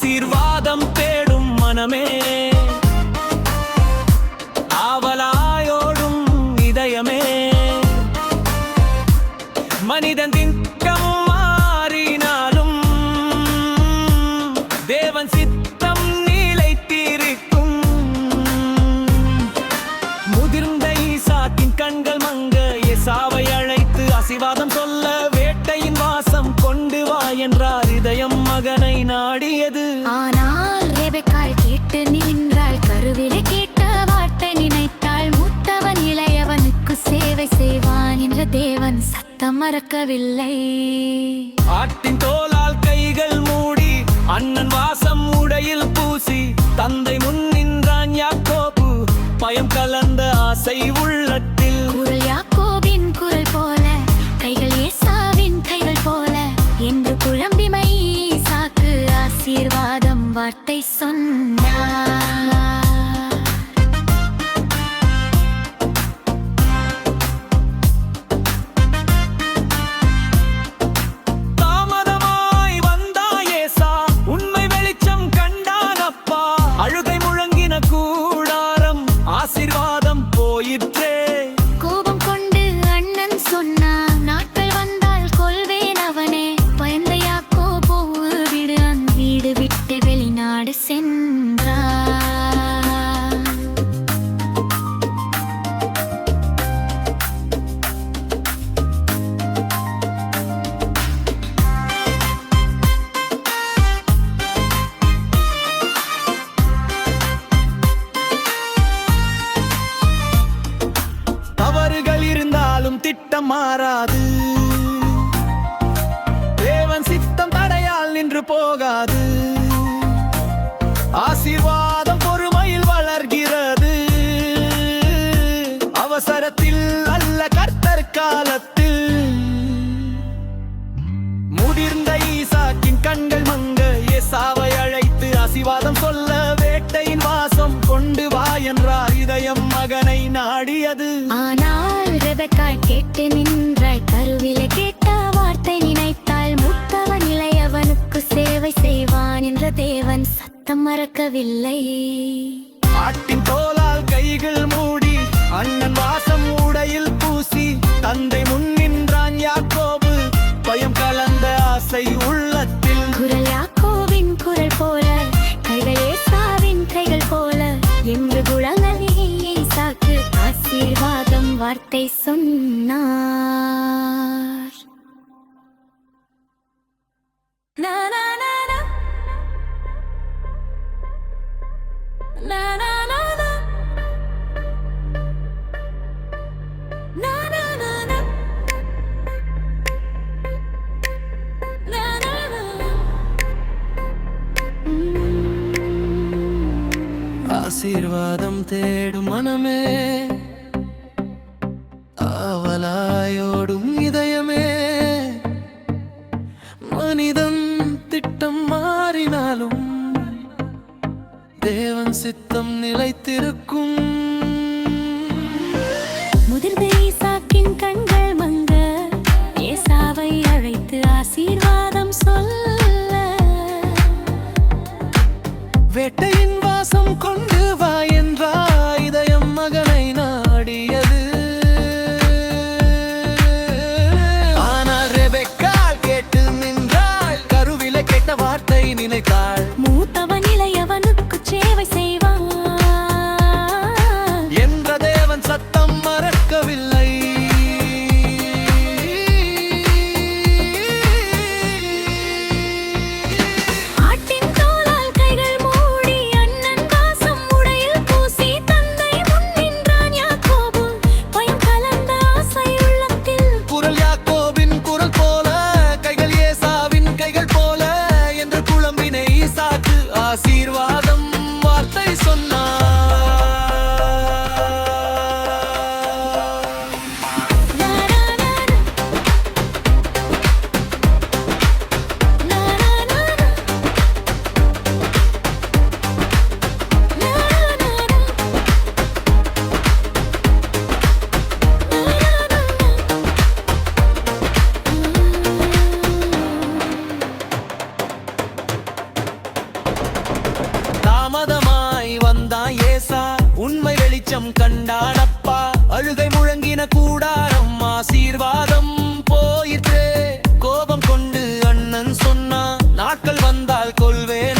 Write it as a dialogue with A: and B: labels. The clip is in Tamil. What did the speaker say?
A: ஆசீர்வாதம் தேடும் மனமே, ஆவலாயோடும் இதயமே, மனிதன் திட்டம் மாறினாலும் தேவன் சித்தம் நிலைத்திருக்கும். முதிர்ந்த ஈசாக்கின் கண்கள் மங்க ஏசாவை அழைத்து ஆசீர்வாதம் சொல்ல வேட்டையின் வாசம் கொண்டு வா என்றார். இதயம் மகனை நாடியது.
B: ஆனால் ரெபெக்காள் கேட்டு நின்றாள். கருவிலே கேட்ட வார்த்தை நினைத்தாள். மூத்தவன் இளையவனுக்கு சேவை செய்வான் என்ற தேவன் சத்தம் மறக்கவில்லை.
A: ஆட்டின் தோலால் கைகள் மூடி அண்ணன் வாசம் உடையில் பூசி தந்தை முன் நின்றான் யாக்கோபு. பயம் கலந்த ஆசை உள்ளத்தில்.
B: குரல் யாக்கோபின் குரல் போல, கைகள் ஏசாவின் கைகள் போல என்று குழம்பிமை ஈசாக்கு ஆசீர்வாதம் வார்த்தை சொன்னார்.
A: தாமதமாய் வந்தாய் ஏசா, உண்மை வெளிச்சம் கண்டான் அப்பா. அழுகை முழங்கின கூடாரம், ஆசீர்வாதம் போயிற்றே.
B: கோபம் கொண்டு அண்ணன் சொன்னான், நாட்கள் வந்தால் கொல்வேன் அவனே. பயந்த யாக்கோபு விடு வீடு விட்டு வெளிநாடு சென்றான்.
A: தவறுகள் இருந்தாலும் திட்டம் மாறாது. தேவன் சித்தம் தடையால் நின்று போகாது. ஆசீர்வாதம் பொறுமையில் வளர்கிறது. அவசரத்தில் அல்ல, கர்த்தர் காலத்தில். முதிர்ந்த ஈசாக்கின் கண்கள் மங்க ஏசாவை அழைத்து ஆசீர்வாதம் சொல்ல வேட்டையின் வாசம் கொண்டு வா என்றார். இதயம் மகனை நாடியது.
B: ஆனால் ரெபெக்காள் கேட்டு நின்றாள். கருவிலே கேட்ட வார்த்தை நினைத்தாள். மூத்தவன் இளையவனுக்கு சேவை செய்வான் என்ற தேவன் சத்தம் மறக்கவில்லை.
A: ஆட்டின் தோலால் கைகள் மூடி அண்ணன் வாசம் உடையில் பூசி தந்தை முன் நின்றான் யாக்கோபு. பயம் கலந்த ஆசை உள்ளத்தில்.
B: குரல் யாக்கோவின் குரல் போல, கைகள் ஏசாவின் கைகள் போல என்று குழந்தை ஈசாக்கு ஆசீர்வாதம் வார்த்தை சொன்னார். Na na na na na na na na na na na na na na na.
A: ஆசீர்வாதம் தேடும் மனமே, ஆவலாயோடும் இதயமே, மனிதன் திட்டம் மாறினாலும் தேவன் சித்தம் நிலைத்திருக்கும்.
B: முதிர்ந்த ஈசாக்கின் கண்கள் மங்க ஏசாவை அழைத்து ஆசீர்வாதம் சொல்ல
A: வேட்டையின் வாசம் கொண்டு வா என்றார். இதயம் மகனை நாடியது. ஆனால் ரெபெக்காள் கேட்டு நின்றாள். கருவிலே கேட்ட வார்த்தை நினைத்தாள்.
B: மூத்தவன் இளையவனுக்கு சேவை செய்வான்
A: வெளிச்சம் கண்டானப்பா அழுகை முழங்கின கூடாரம் ஆசீர்வாதம் போயிற்றே கோபம் கொண்டு அண்ணன் சொன்னா நாட்கள் வந்தால் கொள்வேன்